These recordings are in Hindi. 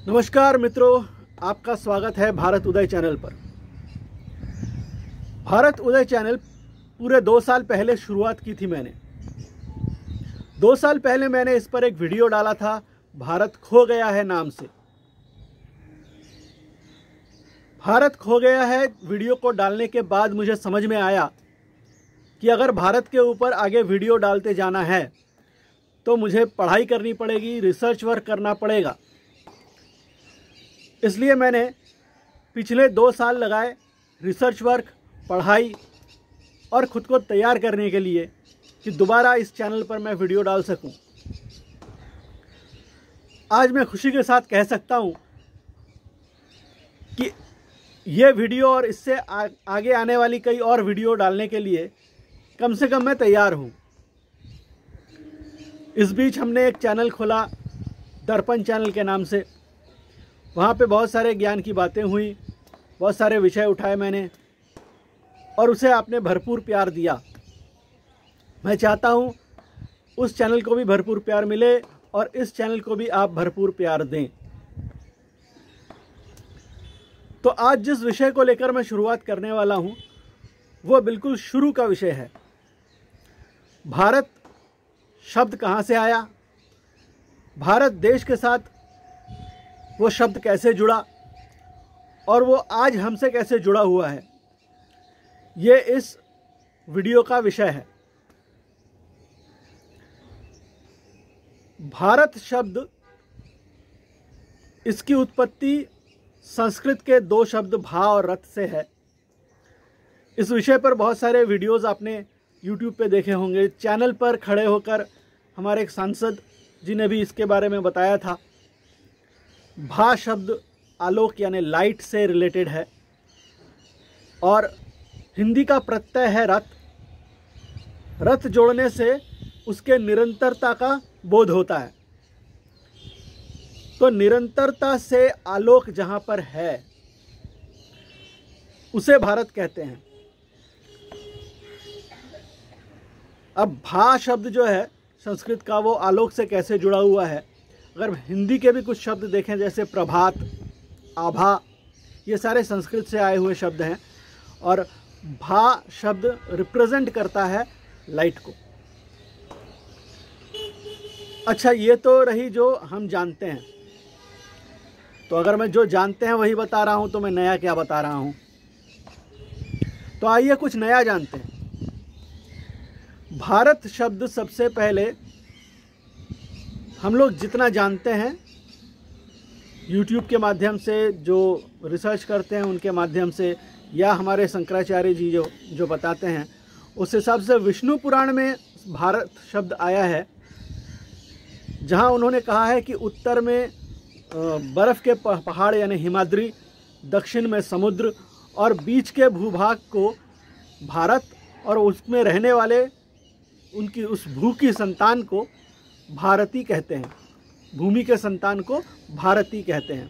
नमस्कार मित्रों, आपका स्वागत है भारत उदय चैनल पर। भारत उदय चैनल पूरे 2 साल पहले शुरुआत की थी मैंने। 2 साल पहले मैंने इस पर एक वीडियो डाला था, भारत खो गया है नाम से। भारत खो गया है वीडियो को डालने के बाद मुझे समझ में आया कि अगर भारत के ऊपर आगे वीडियो डालते जाना है तो मुझे पढ़ाई करनी पड़ेगी, रिसर्च वर्क करना पड़ेगा। इसलिए मैंने पिछले 2 साल लगाए रिसर्च वर्क, पढ़ाई और ख़ुद को तैयार करने के लिए कि दोबारा इस चैनल पर मैं वीडियो डाल सकूं। आज मैं खुशी के साथ कह सकता हूं कि ये वीडियो और इससे आगे आने वाली कई और वीडियो डालने के लिए कम से कम मैं तैयार हूं। इस बीच हमने एक चैनल खोला दर्पण चैनल के नाम से। वहाँ पे बहुत सारे ज्ञान की बातें हुई, बहुत सारे विषय उठाए मैंने और उसे आपने भरपूर प्यार दिया। मैं चाहता हूँ उस चैनल को भी भरपूर प्यार मिले और इस चैनल को भी आप भरपूर प्यार दें। तो आज जिस विषय को लेकर मैं शुरुआत करने वाला हूँ वो बिल्कुल शुरू का विषय है। भारत शब्द कहाँ से आया, भारत देश के साथ वो शब्द कैसे जुड़ा और वो आज हमसे कैसे जुड़ा हुआ है, ये इस वीडियो का विषय है। भारत शब्द, इसकी उत्पत्ति संस्कृत के 2 शब्द भा और रथ से है। इस विषय पर बहुत सारे वीडियोस आपने YouTube पे देखे होंगे। चैनल पर खड़े होकर हमारे एक सांसद जी ने भी इसके बारे में बताया था। भा शब्द आलोक यानी लाइट से रिलेटेड है और हिंदी का प्रत्यय है रथ। रथ जोड़ने से उसके निरंतरता का बोध होता है। तो निरंतरता से आलोक जहां पर है उसे भारत कहते हैं। अब भा शब्द जो है संस्कृत का, वो आलोक से कैसे जुड़ा हुआ है। अगर हिंदी के भी कुछ शब्द देखें जैसे प्रभात, आभा, ये सारे संस्कृत से आए हुए शब्द हैं और भा शब्द रिप्रेजेंट करता है लाइट को। अच्छा, ये तो रही जो हम जानते हैं। तो अगर मैं जो जानते हैं वही बता रहा हूं तो मैं नया क्या बता रहा हूं। तो आइए कुछ नया जानते हैं। भारत शब्द सबसे पहले हम लोग जितना जानते हैं YouTube के माध्यम से, जो रिसर्च करते हैं उनके माध्यम से, या हमारे शंकराचार्य जी जो बताते हैं, उस हिसाब से विष्णु पुराण में भारत शब्द आया है, जहां उन्होंने कहा है कि उत्तर में बर्फ़ के पहाड़ यानी हिमाद्री, दक्षिण में समुद्र और बीच के भूभाग को भारत और उसमें रहने वाले उनकी उस भू की संतान को भारती कहते हैं। भूमि के संतान को भारती कहते हैं।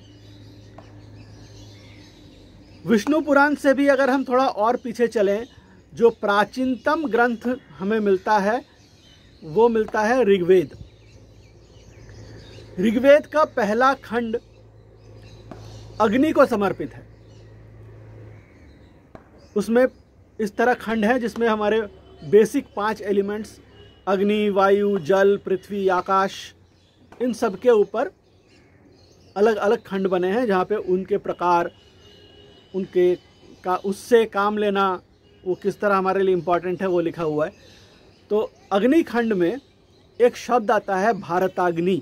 विष्णु पुराण से भी अगर हम थोड़ा और पीछे चलें, जो प्राचीनतम ग्रंथ हमें मिलता है वो मिलता है ऋग्वेद। ऋग्वेद का पहला खंड अग्नि को समर्पित है। उसमें इस तरह खंड है जिसमें हमारे बेसिक 5 एलिमेंट्स अग्नि, वायु, जल, पृथ्वी, आकाश, इन सब के ऊपर अलग अलग खंड बने हैं, जहाँ पे उनके प्रकार, उनके का उससे काम लेना, वो किस तरह हमारे लिए इम्पॉर्टेंट है, वो लिखा हुआ है। तो अग्नि खंड में एक शब्द आता है भारताग्नि।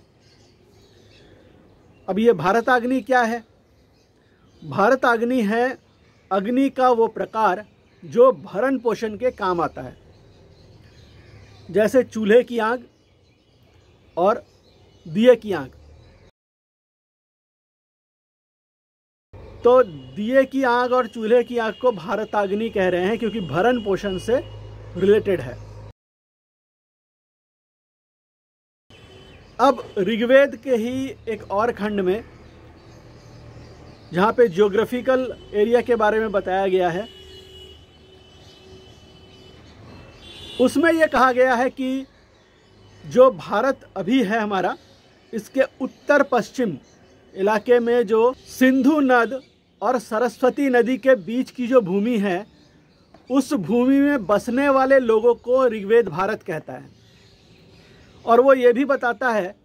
अब ये भारताग्नि क्या है? भारताग्नि है अग्नि का वो प्रकार जो भरण पोषण के काम आता है, जैसे चूल्हे की आग और दिए की आग। तो दिए की आग और चूल्हे की आग को भारताग्नि कह रहे हैं क्योंकि भरण पोषण से रिलेटेड है। अब ऋग्वेद के ही एक और खंड में, जहाँ पे ज्योग्राफिकल एरिया के बारे में बताया गया है, उसमें यह कहा गया है कि जो भारत अभी है हमारा, इसके उत्तर पश्चिम इलाके में जो सिंधु नद और सरस्वती नदी के बीच की जो भूमि है, उस भूमि में बसने वाले लोगों को ऋग्वेद भारत कहता है। और वो ये भी बताता है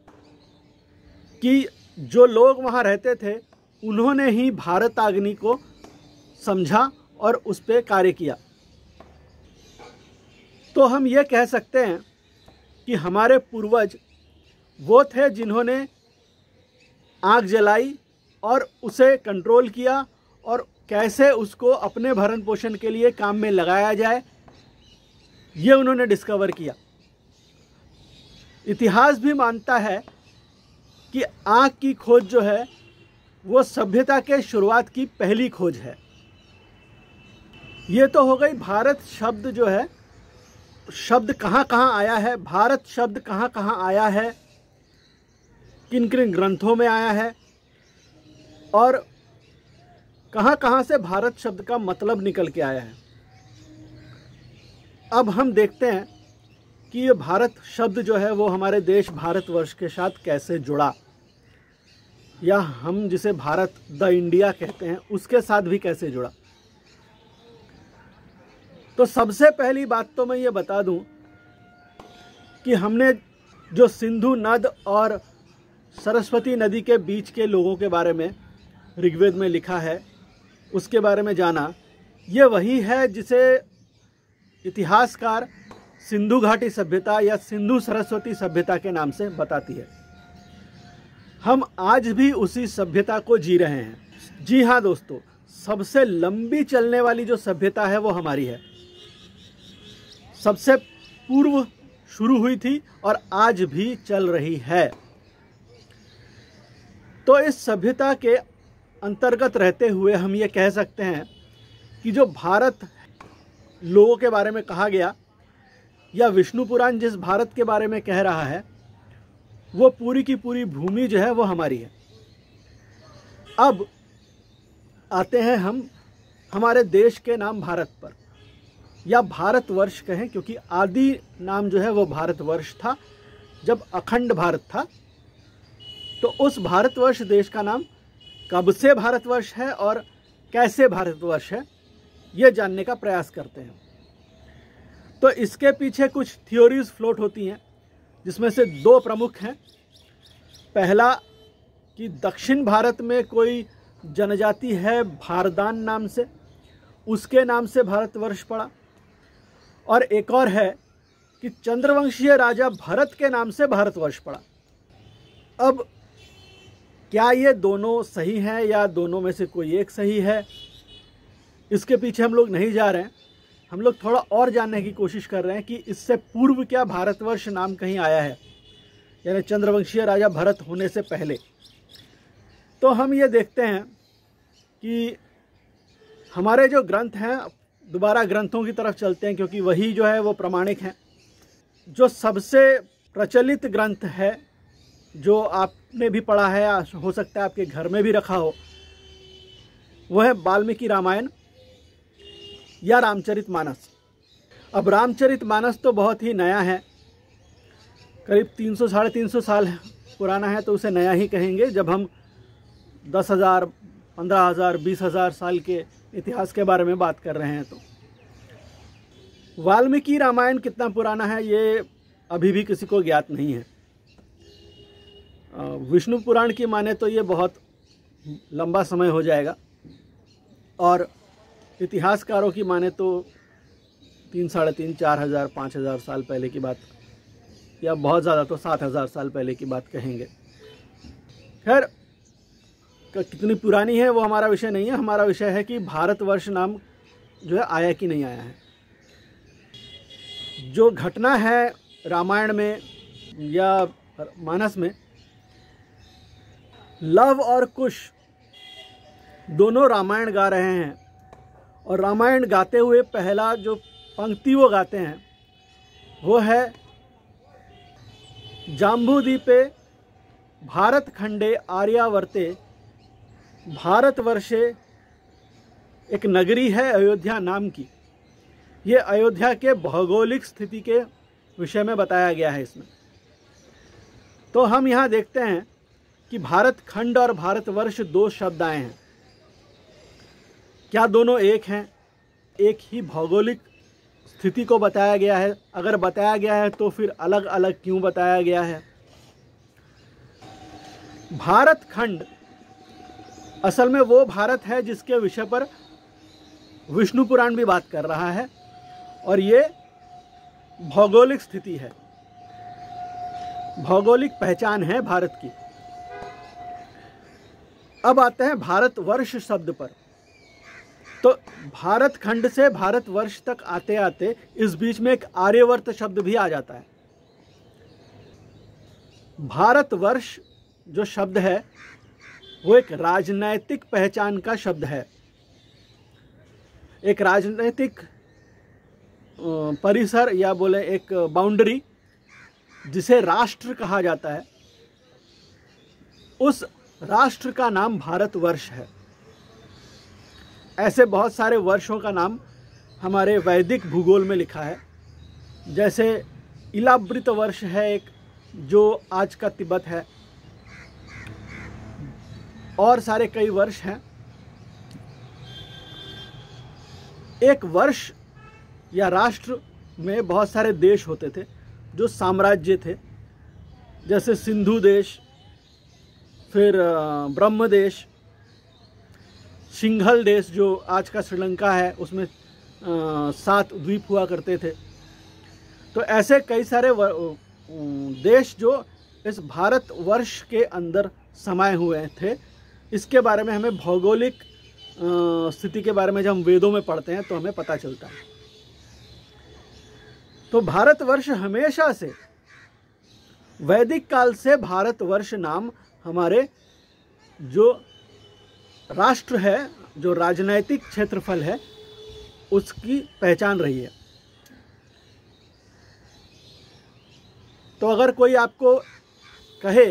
कि जो लोग वहाँ रहते थे उन्होंने ही भारताग्नि को समझा और उस पर कार्य किया। तो हम ये कह सकते हैं कि हमारे पूर्वज वो थे जिन्होंने आग जलाई और उसे कंट्रोल किया और कैसे उसको अपने भरण पोषण के लिए काम में लगाया जाए, ये उन्होंने डिस्कवर किया। इतिहास भी मानता है कि आग की खोज जो है वो सभ्यता के शुरुआत की पहली खोज है। ये तो हो गई भारत शब्द जो है, शब्द कहाँ कहाँ आया है, भारत शब्द कहाँ कहाँ आया है, किन किन ग्रंथों में आया है और कहाँ कहाँ से भारत शब्द का मतलब निकल के आया है। अब हम देखते हैं कि ये भारत शब्द जो है वो हमारे देश भारतवर्ष के साथ कैसे जुड़ा, या हम जिसे भारत द इंडिया कहते हैं उसके साथ भी कैसे जुड़ा। तो सबसे पहली बात तो मैं ये बता दूं कि हमने जो सिंधु नद और सरस्वती नदी के बीच के लोगों के बारे में ऋग्वेद में लिखा है, उसके बारे में जाना, ये वही है जिसे इतिहासकार सिंधु घाटी सभ्यता या सिंधु सरस्वती सभ्यता के नाम से बताती है। हम आज भी उसी सभ्यता को जी रहे हैं। जी हाँ दोस्तों, सबसे लंबी चलने वाली जो सभ्यता है वो हमारी है, सबसे पूर्व शुरू हुई थी और आज भी चल रही है। तो इस सभ्यता के अंतर्गत रहते हुए हम ये कह सकते हैं कि जो भारत लोगों के बारे में कहा गया या विष्णु पुराण जिस भारत के बारे में कह रहा है, वो पूरी की पूरी भूमि जो है वो हमारी है। अब आते हैं हम हमारे देश के नाम भारत पर, या भारतवर्ष कहें, क्योंकि आदि नाम जो है वो भारतवर्ष था जब अखंड भारत था। तो उस भारतवर्ष देश का नाम कब से भारतवर्ष है और कैसे भारतवर्ष है, ये जानने का प्रयास करते हैं। तो इसके पीछे कुछ थ्योरीज फ्लोट होती हैं, जिसमें से दो प्रमुख हैं। पहला कि दक्षिण भारत में कोई जनजाति है भारदान नाम से, उसके नाम से भारतवर्ष पड़ा। और एक और है कि चंद्रवंशीय राजा भरत के नाम से भारतवर्ष पड़ा। अब क्या ये दोनों सही हैं या दोनों में से कोई एक सही है, इसके पीछे हम लोग नहीं जा रहे हैं। हम लोग थोड़ा और जानने की कोशिश कर रहे हैं कि इससे पूर्व क्या भारतवर्ष नाम कहीं आया है, यानी चंद्रवंशीय राजा भरत होने से पहले। तो हम ये देखते हैं कि हमारे जो ग्रंथ हैं, दोबारा ग्रंथों की तरफ चलते हैं क्योंकि वही जो है वो प्रामाणिक हैं। जो सबसे प्रचलित ग्रंथ है, जो आपने भी पढ़ा है, हो सकता है आपके घर में भी रखा हो, वो है वाल्मीकि रामायण या रामचरितमानस। अब रामचरितमानस तो बहुत ही नया है, करीब 300-350 साल पुराना है, तो उसे नया ही कहेंगे। जब हम 10,000, 15,000, 20,000 साल के इतिहास के बारे में बात कर रहे हैं, तो वाल्मीकि रामायण कितना पुराना है ये अभी भी किसी को ज्ञात नहीं है। विष्णु पुराण की माने तो ये बहुत लंबा समय हो जाएगा, और इतिहासकारों की माने तो 3,500, 4,000, 5,000 साल पहले की बात, या बहुत ज़्यादा तो 7,000 साल पहले की बात कहेंगे। खैर, कितनी पुरानी है वो हमारा विषय नहीं है। हमारा विषय है कि भारतवर्ष नाम जो है आया कि नहीं आया है। जो घटना है रामायण में या मानस में, लव और कुश दोनों रामायण गा रहे हैं, और रामायण गाते हुए पहला जो पंक्ति वो गाते हैं वो है जाम्बूदीपे भारत खंडे आर्यावर्ते भारतवर्षे। एक नगरी है अयोध्या नाम की। ये अयोध्या के भौगोलिक स्थिति के विषय में बताया गया है इसमें। तो हम यहाँ देखते हैं कि भारत खंड और भारतवर्ष दो शब्द आए हैं। क्या दोनों एक हैं? एक ही भौगोलिक स्थिति को बताया गया है? अगर बताया गया है तो फिर अलग अलग क्यों बताया गया है? भारत खंड असल में वो भारत है जिसके विषय पर विष्णु पुराण भी बात कर रहा है, और ये भौगोलिक स्थिति है, भौगोलिक पहचान है भारत की। अब आते हैं भारतवर्ष शब्द पर। तो भारत खंड से भारतवर्ष तक आते आते इस बीच में एक आर्यवर्त शब्द भी आ जाता है। भारतवर्ष जो शब्द है वो एक राजनैतिक पहचान का शब्द है, एक राजनैतिक परिसर या बोले एक बाउंड्री जिसे राष्ट्र कहा जाता है, उस राष्ट्र का नाम भारतवर्ष है। ऐसे बहुत सारे वर्षों का नाम हमारे वैदिक भूगोल में लिखा है, जैसे इलावृत वर्ष है एक, जो आज का तिब्बत है, और सारे कई वर्ष हैं। एक वर्ष या राष्ट्र में बहुत सारे देश होते थे जो साम्राज्य थे, जैसे सिंधु देश, फिर ब्रह्म देश, सिंघल देश जो आज का श्रीलंका है, उसमें 7 द्वीप हुआ करते थे। तो ऐसे कई सारे देश जो इस भारतवर्ष के अंदर समाये हुए थे। इसके बारे में हमें भौगोलिक स्थिति के बारे में जब हम वेदों में पढ़ते हैं तो हमें पता चलता है। तो भारतवर्ष हमेशा से, वैदिक काल से भारतवर्ष नाम हमारे जो राष्ट्र है, जो राजनैतिक क्षेत्रफल है, उसकी पहचान रही है। तो अगर कोई आपको कहे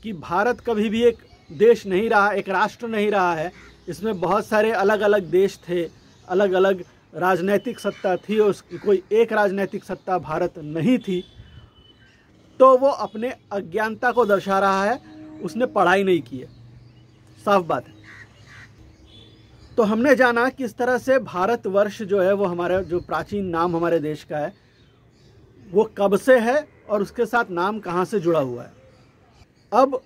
कि भारत कभी भी एक देश नहीं रहा, एक राष्ट्र नहीं रहा है, इसमें बहुत सारे अलग अलग देश थे, अलग अलग राजनैतिक सत्ता थी, और कोई एक राजनैतिक सत्ता भारत नहीं थी, तो वो अपने अज्ञानता को दर्शा रहा है, उसने पढ़ाई नहीं की है, साफ बात है। तो हमने जाना किस तरह से भारतवर्ष जो है वो हमारा जो प्राचीन नाम हमारे देश का है वो कब से है और उसके साथ नाम कहाँ से जुड़ा हुआ है। अब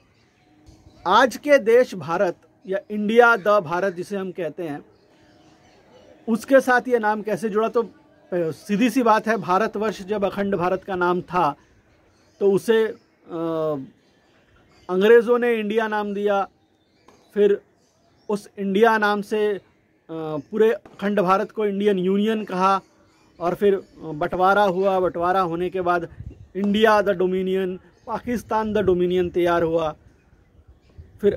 आज के देश भारत या इंडिया द भारत जिसे हम कहते हैं, उसके साथ ये नाम कैसे जुड़ा? तो सीधी सी बात है, भारतवर्ष जब अखंड भारत का नाम था तो उसे अंग्रेज़ों ने इंडिया नाम दिया, फिर उस इंडिया नाम से पूरे अखंड भारत को इंडियन यूनियन कहा, और फिर बंटवारा हुआ, बंटवारा होने के बाद India the dominion, Pakistan the dominion तैयार हुआ, फिर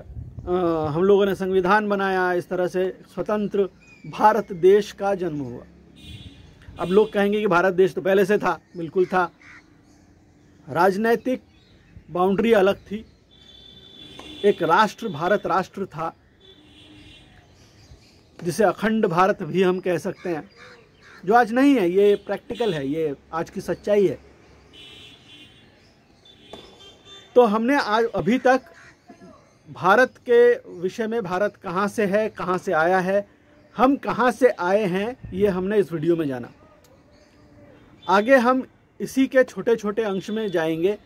हम लोगों ने संविधान बनाया, इस तरह से स्वतंत्र भारत देश का जन्म हुआ। अब लोग कहेंगे कि भारत देश तो पहले से था, बिल्कुल था, राजनैतिक बाउंड्री अलग थी, एक राष्ट्र भारत राष्ट्र था जिसे अखंड भारत भी हम कह सकते हैं, जो आज नहीं है। ये प्रैक्टिकल है, ये आज की सच्चाई है। तो हमने आज अभी तक भारत के विषय में, भारत कहाँ से है, कहाँ से आया है, हम कहाँ से आए हैं, ये हमने इस वीडियो में जाना। आगे हम इसी के छोटे छोटे अंश में जाएंगे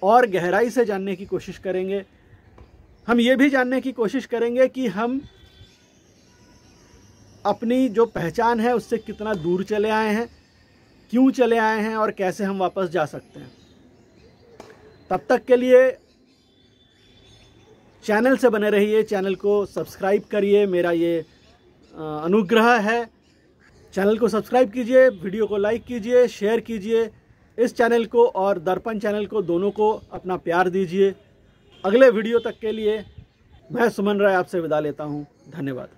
और गहराई से जानने की कोशिश करेंगे। हम ये भी जानने की कोशिश करेंगे कि हम अपनी जो पहचान है उससे कितना दूर चले आए हैं, क्यों चले आए हैं, और कैसे हम वापस जा सकते हैं। तब तक के लिए चैनल से बने रहिए, चैनल को सब्सक्राइब करिए, मेरा ये अनुग्रह है। चैनल को सब्सक्राइब कीजिए, वीडियो को लाइक कीजिए, शेयर कीजिए, इस चैनल को और दर्पण चैनल को, दोनों को अपना प्यार दीजिए। अगले वीडियो तक के लिए मैं सुमन राय आपसे विदा लेता हूँ। धन्यवाद।